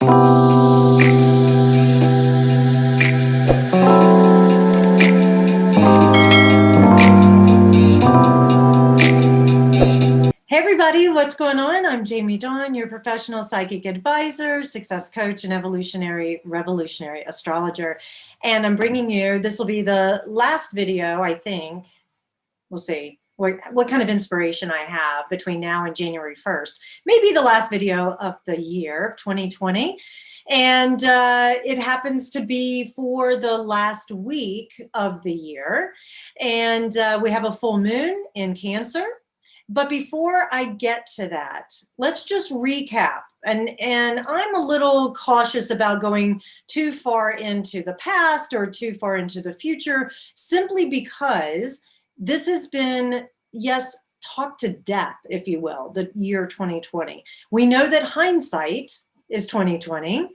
Hey everybody, what's going on? I'm Jamie Dawn, your professional psychic advisor, success coach, and revolutionary astrologer. And I'm bringing you, this will be the last video, I think. We'll see what kind of inspiration I have between now and January 1st. Maybe the last video of the year, 2020. And it happens to be for the last week of the year. And we have a full moon in Cancer. But before I get to that, let's just recap. And I'm a little cautious about going too far into the past or too far into the future, simply because this has been, yes, talked to death, if you will, the year 2020. We know that hindsight is 2020.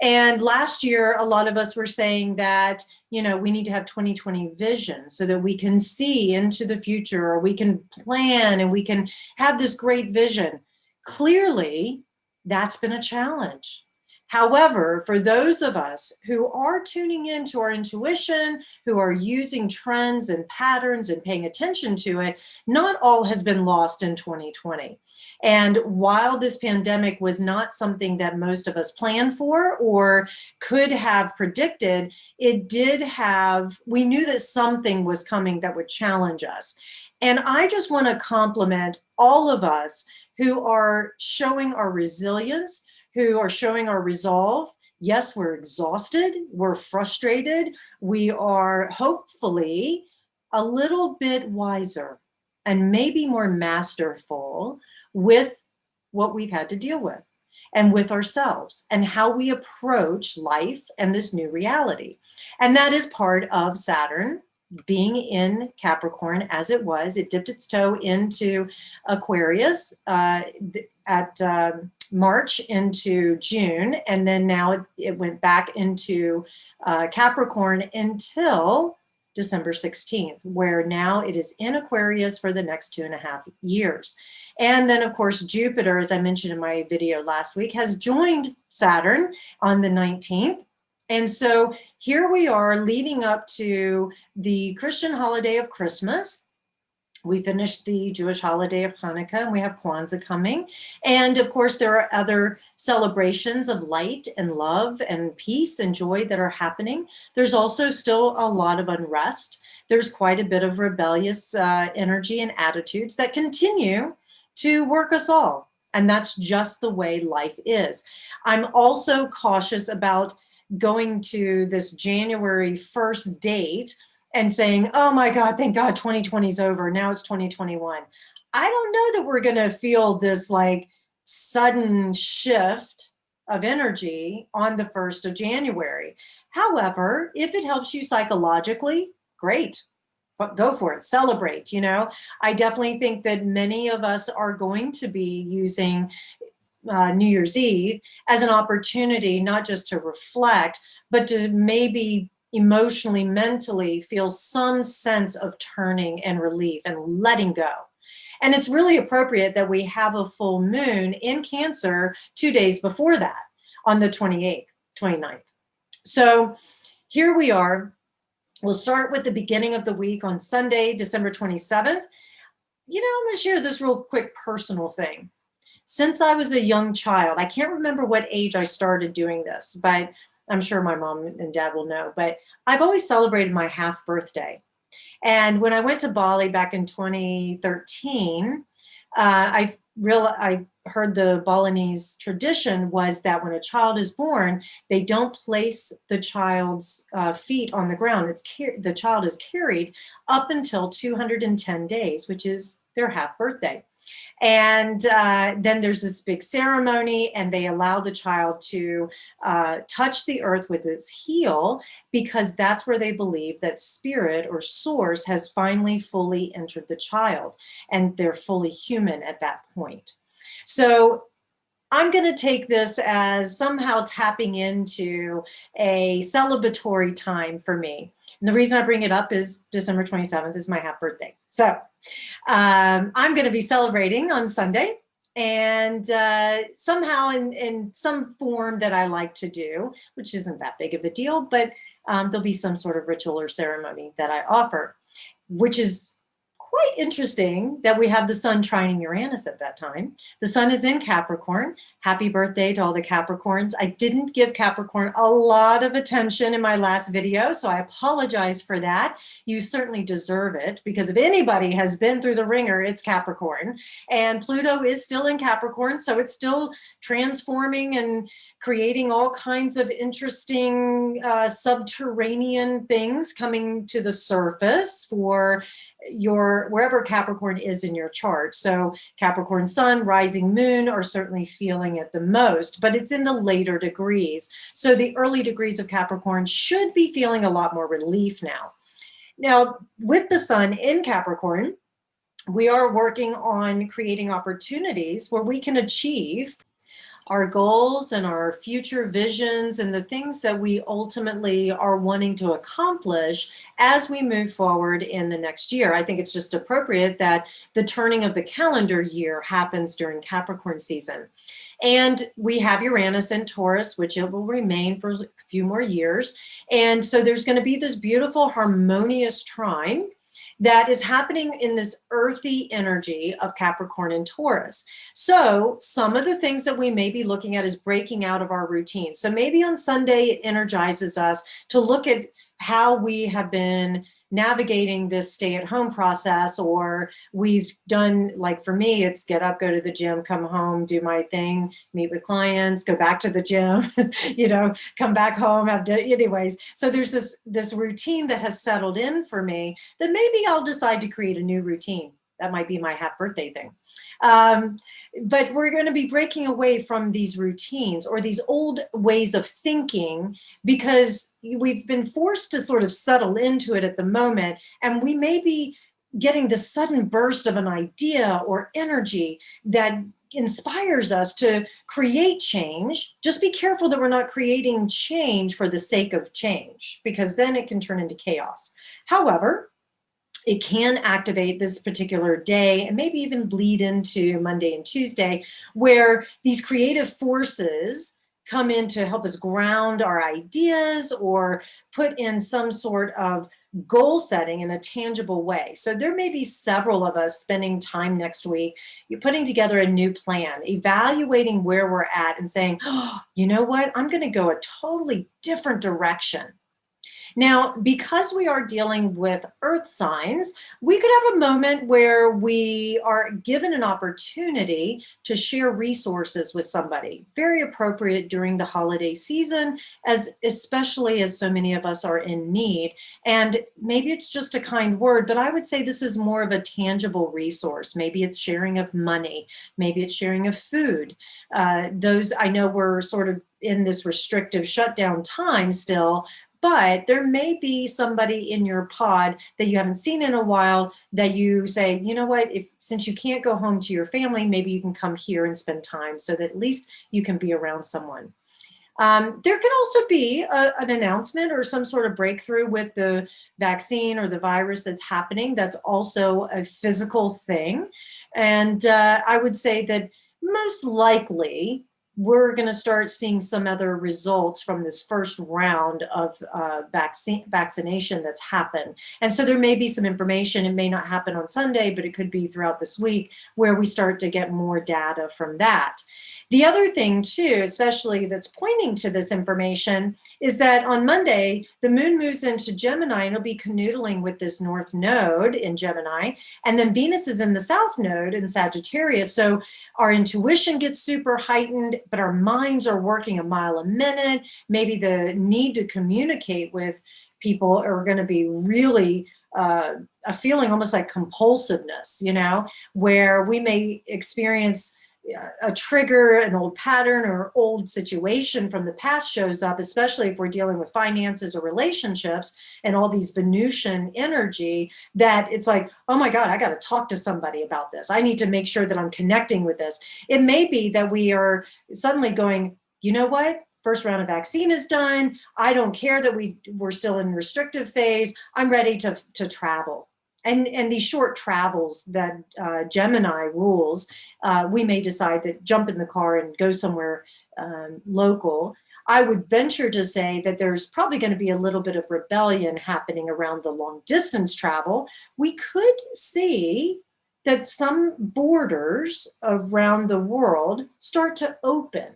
And last year, a lot of us were saying that, you know, we need to have 2020 vision so that we can see into the future, or we can plan and we can have this great vision. Clearly, that's been a challenge. However, for those of us who are tuning into our intuition, who are using trends and patterns and paying attention to it, not all has been lost in 2020. And while this pandemic was not something that most of us planned for or could have predicted, it did have, we knew that something was coming that would challenge us. And I just want to compliment all of us who are showing our resilience, who are showing our resolve. Yes, we're exhausted, we're frustrated, we are hopefully a little bit wiser and maybe more masterful with what we've had to deal with and with ourselves and how we approach life and this new reality. And that is part of Saturn being in Capricorn as it was. It dipped its toe into Aquarius at March into June, and then now it went back into Capricorn until December 16th, where now it is in Aquarius for the next 2.5 years. And then, of course, Jupiter, as I mentioned in my video last week, has joined Saturn on the 19th. And so here we are leading up to the Christian holiday of Christmas. We finished the Jewish holiday of Hanukkah, and we have Kwanzaa coming. And of course, there are other celebrations of light and love and peace and joy that are happening. There's also still a lot of unrest. There's quite a bit of rebellious energy and attitudes that continue to work us all. And that's just the way life is. I'm also cautious about going to this January 1st date and saying, oh my God, thank God 2020 is over. Now it's 2021. I don't know that we're going to feel this like sudden shift of energy on the 1st of January. However, if it helps you psychologically, great. Go for it, celebrate. You know, I definitely think that many of us are going to be using New Year's Eve as an opportunity, not just to reflect, but to maybe emotionally, mentally feel some sense of turning and relief and letting go. And it's really appropriate that we have a full moon in Cancer 2 days before that on the 28th, 29th. So here we are. We'll start with the beginning of the week on Sunday, December 27th. You know, I'm going to share this real quick personal thing. Since I was a young child, I can't remember what age I started doing this, but I'm sure my mom and dad will know, but I've always celebrated my half birthday. And when I went to Bali back in 2013, I heard the Balinese tradition was that when a child is born, they don't place the child's feet on the ground. The child is carried up until 210 days, which is their half birthday. And then there's this big ceremony, and they allow the child to touch the earth with its heel, because that's where they believe that spirit or source has finally fully entered the child, and they're fully human at that point. So I'm going to take this as somehow tapping into a celebratory time for me. And the reason I bring it up is December 27th is my half birthday. So I'm going to be celebrating on Sunday. And somehow in some form that I like to do, which isn't that big of a deal, but there'll be some sort of ritual or ceremony that I offer, which is quite interesting that we have the sun trining Uranus at that time. The sun is in Capricorn. Happy birthday to all the Capricorns. I didn't give Capricorn a lot of attention in my last video, so I apologize for that. You certainly deserve it, because if anybody has been through the ringer, it's Capricorn. And Pluto is still in Capricorn, so it's still transforming and creating all kinds of interesting subterranean things coming to the surface for your wherever Capricorn is in your chart. So Capricorn sun, rising moon are certainly feeling it the most, but it's in the later degrees. So the early degrees of Capricorn should be feeling a lot more relief now. Now, with the sun in Capricorn, we are working on creating opportunities where we can achieve our goals and our future visions and the things that we ultimately are wanting to accomplish as we move forward in the next year. I think it's just appropriate that the turning of the calendar year happens during Capricorn season. And we have Uranus in Taurus, which it will remain for a few more years. And so there's going to be this beautiful harmonious trine that is happening in this earthy energy of Capricorn and Taurus. So some of the things that we may be looking at is breaking out of our routine. So maybe on Sunday, it energizes us to look at how we have been navigating this stay-at-home process, or we've done, like for me, it's get up, go to the gym, come home, do my thing, meet with clients, go back to the gym, come back home, anyways. So there's this routine that has settled in for me that maybe I'll decide to create a new routine. That might be my half birthday thing. But we're going to be breaking away from these routines or these old ways of thinking, because we've been forced to sort of settle into it at the moment. And we may be getting this sudden burst of an idea or energy that inspires us to create change. Just be careful that we're not creating change for the sake of change, because then it can turn into chaos. However, it can activate this particular day and maybe even bleed into Monday and Tuesday, where these creative forces come in to help us ground our ideas or put in some sort of goal setting in a tangible way. So there may be several of us spending time next week, you're putting together a new plan, evaluating where we're at and saying, oh, you know what, I'm going to go a totally different direction. Now, because we are dealing with earth signs, we could have a moment where we are given an opportunity to share resources with somebody. Very appropriate during the holiday season, especially as so many of us are in need. And maybe it's just a kind word, but I would say this is more of a tangible resource. Maybe it's sharing of money. Maybe it's sharing of food. Those, I know we're sort of in this restrictive shutdown time still, but there may be somebody in your pod that you haven't seen in a while that you say, you know what, since you can't go home to your family, maybe you can come here and spend time so that at least you can be around someone. There can also be an announcement or some sort of breakthrough with the vaccine or the virus that's happening. That's also a physical thing. And I would say that most likely, we're going to start seeing some other results from this first round of vaccination that's happened. And so there may be some information. It may not happen on Sunday, but it could be throughout this week where we start to get more data from that. The other thing too, especially that's pointing to this information, is that on Monday, the moon moves into Gemini and it'll be canoodling with this north node in Gemini. And then Venus is in the south node in Sagittarius. So our intuition gets super heightened, but our minds are working a mile a minute. Maybe the need to communicate with people are going to be really a feeling almost like compulsiveness, where we may experience a trigger, an old pattern or old situation from the past shows up, especially if we're dealing with finances or relationships and all these Venusian energy, that it's like, oh my God, I got to talk to somebody about this. I need to make sure that I'm connecting with this. It may be that we are suddenly going, you know what? First round of vaccine is done. I don't care that we're still in restrictive phase. I'm ready to travel. and these short travels that Gemini rules, we may decide that jump in the car and go somewhere local. I would venture to say that there's probably going to be a little bit of rebellion happening around the long distance travel. We could see that some borders around the world start to open.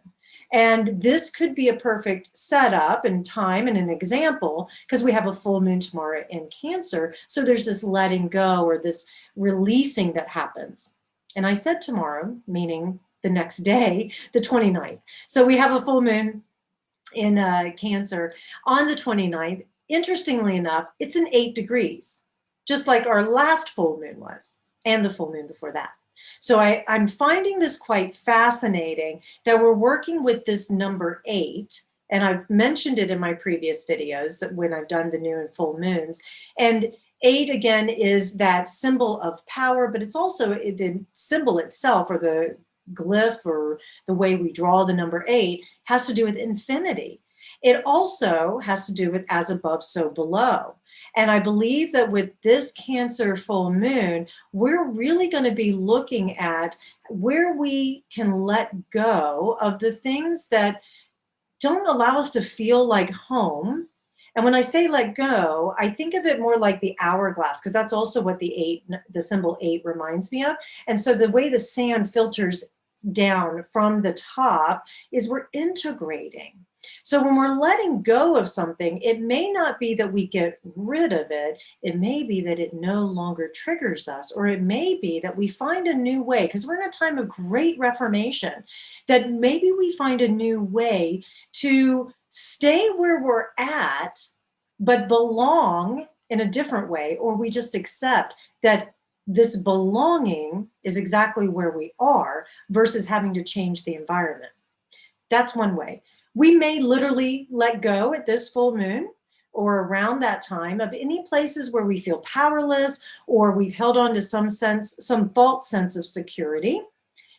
And this could be a perfect setup and time and an example, because we have a full moon tomorrow in Cancer. So there's this letting go or this releasing that happens. And I said tomorrow, meaning the next day, the 29th. So we have a full moon in Cancer on the 29th. Interestingly enough, it's in 8 degrees, just like our last full moon was, and the full moon before that. So I'm finding this quite fascinating that we're working with this number 8. And I've mentioned it in my previous videos that when I've done the new and full moons. And 8, again, is that symbol of power, but it's also the symbol itself, or the glyph, or the way we draw the number 8, has to do with infinity. It also has to do with as above, so below. And I believe that with this Cancer full moon, we're really going to be looking at where we can let go of the things that don't allow us to feel like home. And when I say let go, I think of it more like the hourglass, because that's also what the symbol 8 reminds me of. And so the way the sand filters down from the top is we're integrating. So when we're letting go of something, it may not be that we get rid of it. It may be that it no longer triggers us, or it may be that we find a new way, because we're in a time of great reformation, that maybe we find a new way to stay where we're at, but belong in a different way, or we just accept that this belonging is exactly where we are versus having to change the environment. That's one way. We may literally let go at this full moon or around that time of any places where we feel powerless, or we've held on to some false sense of security.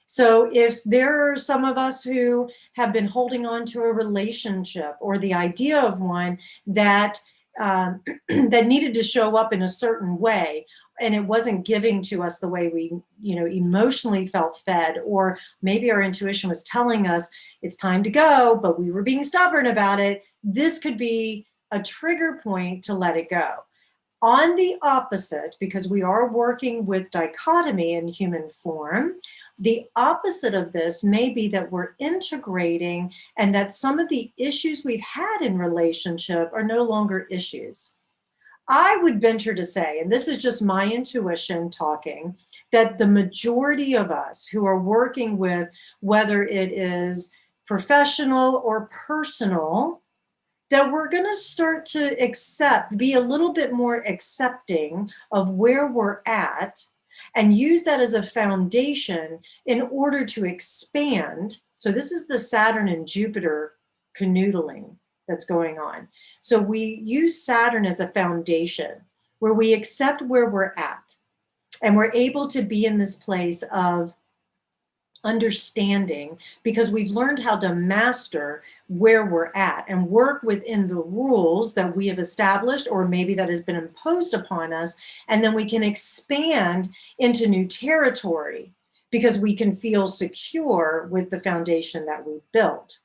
So if there are some of us who have been holding on to a relationship or the idea of one that that needed to show up in a certain way, and it wasn't giving to us the way we, emotionally felt fed, or maybe our intuition was telling us it's time to go, but we were being stubborn about it, this could be a trigger point to let it go. On the opposite, because we are working with dichotomy in human form, the opposite of this may be that we're integrating, and that some of the issues we've had in relationship are no longer issues. I would venture to say, and this is just my intuition talking, that the majority of us who are working with, whether it is professional or personal, that we're going to start to be a little bit more accepting of where we're at, and use that as a foundation in order to expand. So this is the Saturn and Jupiter canoodling that's going on. So we use Saturn as a foundation where we accept where we're at, and we're able to be in this place of understanding, because we've learned how to master where we're at and work within the rules that we have established, or maybe that has been imposed upon us. And then we can expand into new territory because we can feel secure with the foundation that we built.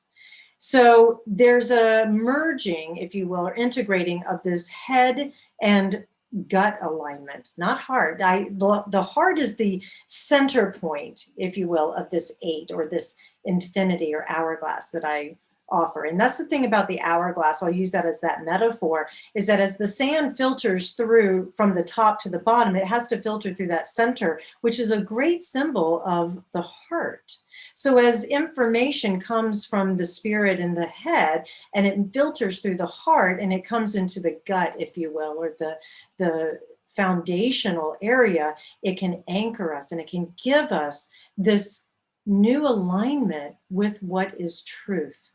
So there's a merging, if you will, or integrating of this head and gut alignment, not heart. The heart is the center point, if you will, of this 8, or this infinity or hourglass that I offer. And that's the thing about the hourglass, I'll use that as that metaphor, is that as the sand filters through from the top to the bottom, it has to filter through that center, which is a great symbol of the heart. So as information comes from the spirit in the head, and it filters through the heart, and it comes into the gut, if you will, or the foundational area, it can anchor us, and it can give us this new alignment with what is truth.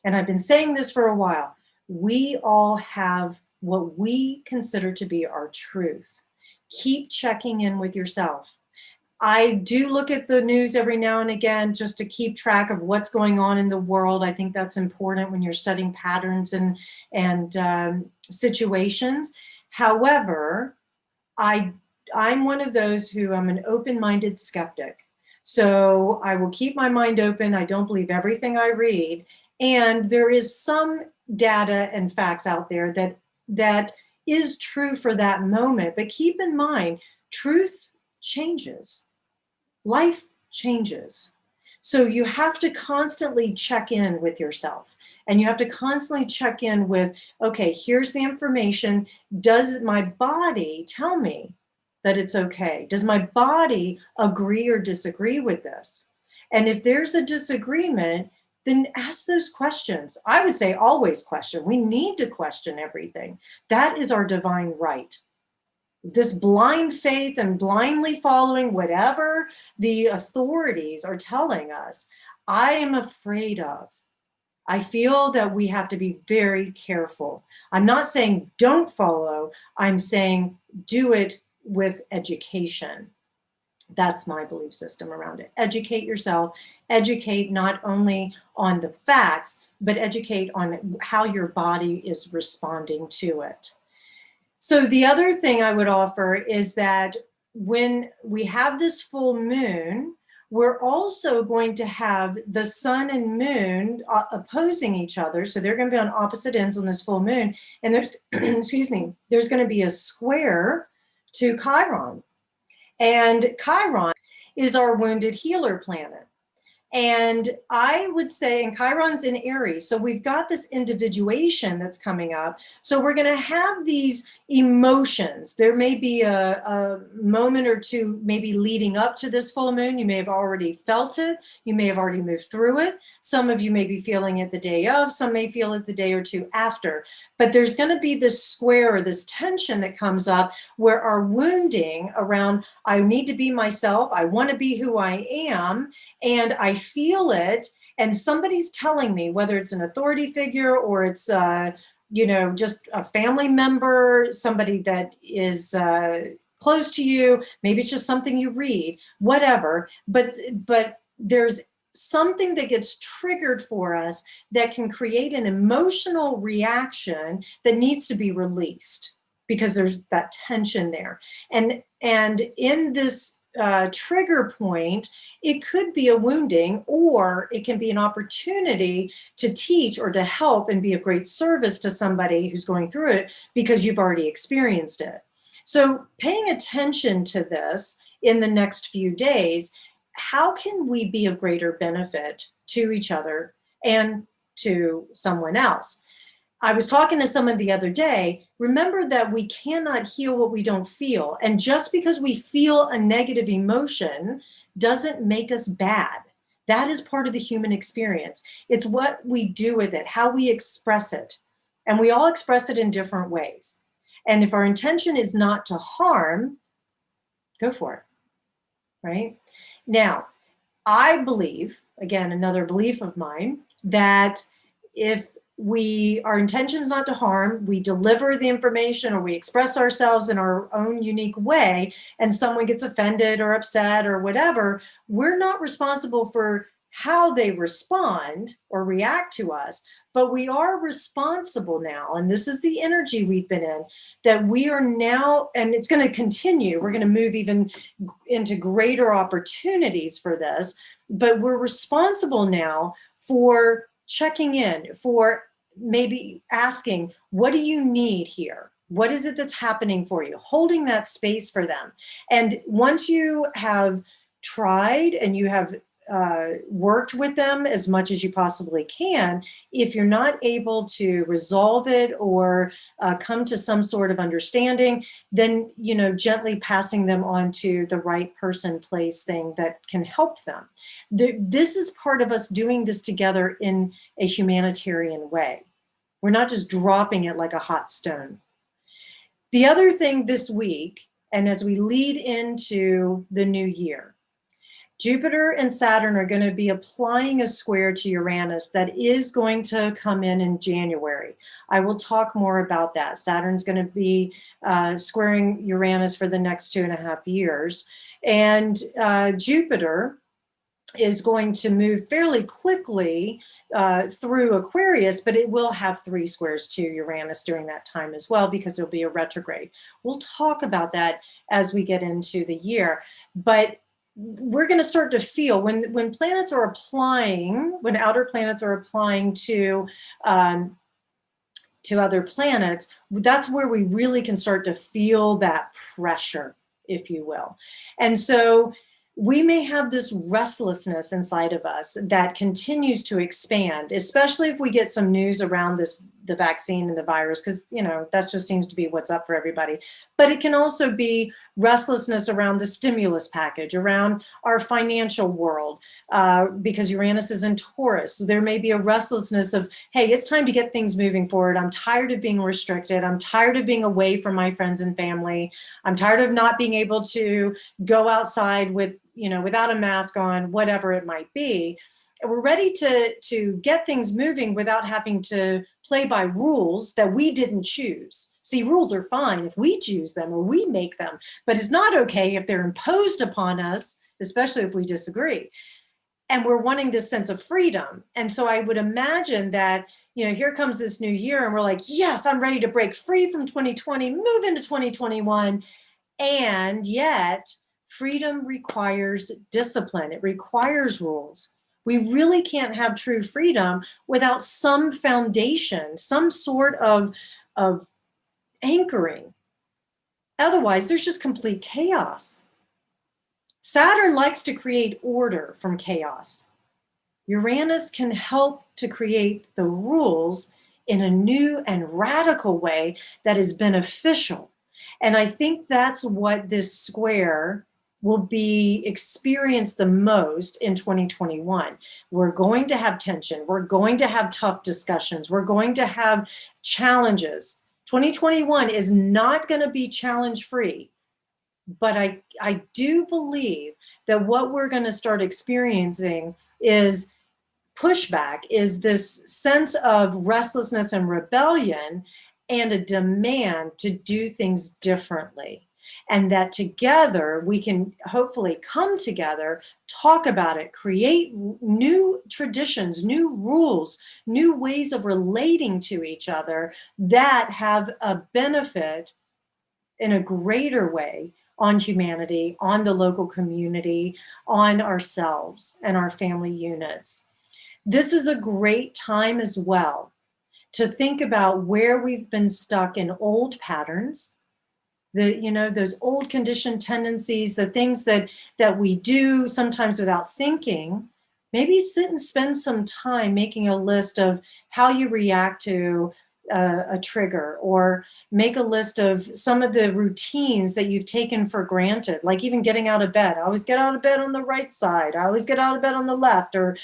And I've been saying this for a while. We all have what we consider to be our truth. Keep checking in with yourself. I do look at the news every now and again just to keep track of what's going on in the world. I think that's important when you're studying patterns and situations. However, I'm one of those who I'm an open-minded skeptic. So I will keep my mind open. I don't believe everything I read. And there is some data and facts out there that is true for that moment. But keep in mind, truth changes. Life changes. So you have to constantly check in with yourself, and you have to constantly check in with, okay, here's the information. Does my body tell me that it's okay? Does my body agree or disagree with this? And if there's a disagreement, then ask those questions. I would say always question. We need to question everything. That is our divine right. This blind faith and blindly following whatever the authorities are telling us, I am afraid of. I feel that we have to be very careful. I'm not saying don't follow, I'm saying do it with education. That's my belief system around it. Educate yourself, educate not only on the facts, but educate on how your body is responding to it. So the other thing I would offer is that when we have this full moon, we're also going to have the sun and moon opposing each other. So they're going to be on opposite ends on this full moon. And there's, excuse me, there's going to be a square to Chiron. And Chiron is our wounded healer planet. And I would say, and Chiron's in Aries, so we've got this individuation that's coming up. So we're going to have these emotions. There may be a moment or two, maybe leading up to this full moon. You may have already felt it. You may have already moved through it. Some of you may be feeling it the day of. Some may feel it the day or two after. But there's going to be this square or this tension that comes up where our wounding around, I need to be myself. I want to be who I am. And I feel it, and somebody's telling me, whether it's an authority figure or it's just a family member, somebody that is close to you, maybe it's just something you read, whatever, but there's something that gets triggered for us that can create an emotional reaction that needs to be released because there's that tension there. And in this trigger point, it could be a wounding, or it can be an opportunity to teach or to help and be of great service to somebody who's going through it because you've already experienced it. So paying attention to this in the next few days, how can we be of greater benefit to each other and to someone else? I was talking to someone the other day. Remember that we cannot heal what we don't feel. And just because we feel a negative emotion doesn't make us bad. That is part of the human experience. It's what we do with it, how we express it. And we all express it in different ways. And if our intention is not to harm, go for it, right? Now, I believe, again, another belief of mine, that if our intention is not to harm, we deliver the information or we express ourselves in our own unique way, and someone gets offended or upset or whatever, we're not responsible for how they respond or react to us, but we are responsible now, and this is the energy we've been in, that we are now, and it's going to continue, we're going to move even into greater opportunities for this, but we're responsible now for checking in, for maybe asking, what do you need here? What is it that's happening for you? Holding that space for them. And once you have tried and you have worked with them as much as you possibly can, if you're not able to resolve it or come to some sort of understanding, then, gently passing them on to the right person, place, thing that can help them. This is part of us doing this together in a humanitarian way. We're not just dropping it like a hot stone. The other thing this week, and as we lead into the new year, Jupiter and Saturn are going to be applying a square to Uranus that is going to come in January. I will talk more about that. Saturn's going to be squaring Uranus for the next 2.5 years. And Jupiter is going to move fairly quickly through Aquarius, but it will have 3 squares to Uranus during that time as well, because there'll be a retrograde. We'll talk about that as we get into the year, but we're going to start to feel when planets are applying, when outer planets are applying to other planets, that's where we really can start to feel that pressure, if you will. And so we may have this restlessness inside of us that continues to expand, especially if we get some news around the vaccine and the virus, because, that just seems to be what's up for everybody. But it can also be restlessness around the stimulus package, around our financial world, because Uranus is in Taurus. So there may be a restlessness of, hey, it's time to get things moving forward. I'm tired of being restricted. I'm tired of being away from my friends and family. I'm tired of not being able to go outside without a mask on, whatever it might be. We're ready to get things moving without having to play by rules that we didn't choose. See, rules are fine if we choose them or we make them, but it's not okay if they're imposed upon us, especially if we disagree. And we're wanting this sense of freedom. And so I would imagine that, here comes this new year and we're like, yes, I'm ready to break free from 2020, move into 2021. And yet, freedom requires discipline. It requires rules. We really can't have true freedom without some foundation, some sort of anchoring. Otherwise, there's just complete chaos. Saturn likes to create order from chaos. Uranus can help to create the rules in a new and radical way that is beneficial. And I think that's what this square will be experienced the most in 2021. We're going to have tension. We're going to have tough discussions. We're going to have challenges. 2021 is not going to be challenge-free, but I do believe that what we're going to start experiencing is pushback, is this sense of restlessness and rebellion and a demand to do things differently. And that together we can hopefully come together, talk about it, create new traditions, new rules, new ways of relating to each other that have a benefit in a greater way on humanity, on the local community, on ourselves and our family units. This is a great time as well to think about where we've been stuck in old patterns, those old conditioned tendencies, the things that we do sometimes without thinking. Maybe sit and spend some time making a list of how you react to a trigger, or make a list of some of the routines that you've taken for granted, like even getting out of bed. I always get out of bed on the right side. I always get out of bed on the left, or,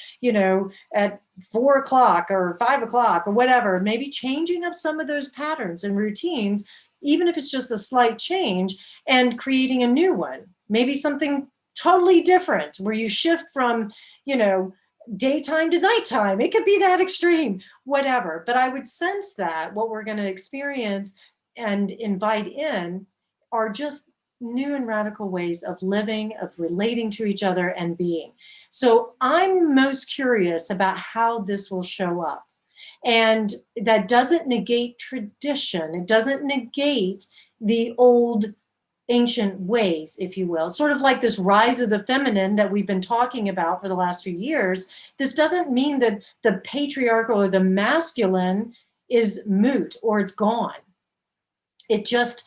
at 4 o'clock or 5 o'clock or whatever. Maybe changing up some of those patterns and routines, even if it's just a slight change, and creating a new one. Maybe something totally different where you shift from, daytime to nighttime. It could be that extreme, whatever. But I would sense that what we're going to experience and invite in are just new and radical ways of living, of relating to each other and being. So I'm most curious about how this will show up. And that doesn't negate tradition. It doesn't negate the old ancient ways, if you will, sort of like this rise of the feminine that we've been talking about for the last few years. This doesn't mean that the patriarchal or the masculine is moot or it's gone. It just,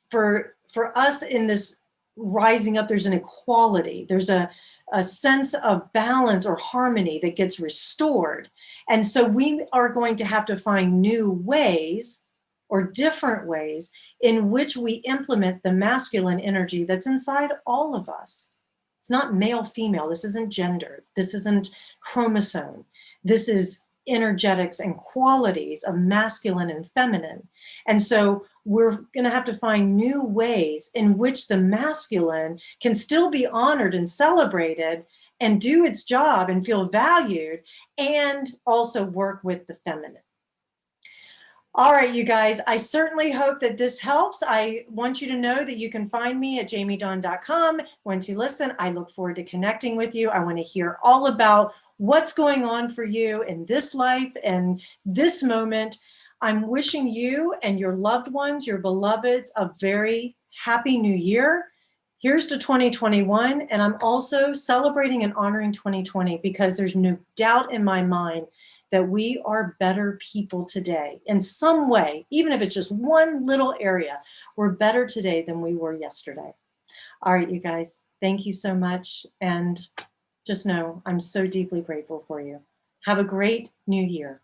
for us in this rising up, there's an equality. There's a sense of balance or harmony that gets restored. And so we are going to have to find new ways or different ways in which we implement the masculine energy that's inside all of us. It's not male, female. This isn't gender. This isn't chromosome. This is energetics and qualities of masculine and feminine. And so we're going to have to find new ways in which the masculine can still be honored and celebrated and do its job and feel valued, and also work with the feminine. All right, you guys, I certainly hope that this helps. I want you to know that you can find me at jamiedawn.com. Once you listen, I look forward to connecting with you. I want to hear all about what's going on for you in this life and this moment. I'm wishing you and your loved ones, your beloveds, a very happy new year. Here's to 2021. And I'm also celebrating and honoring 2020 because there's no doubt in my mind that we are better people today in some way, even if it's just one little area. We're better today than we were yesterday. All right, you guys, thank you so much. And just know I'm so deeply grateful for you. Have a great new year.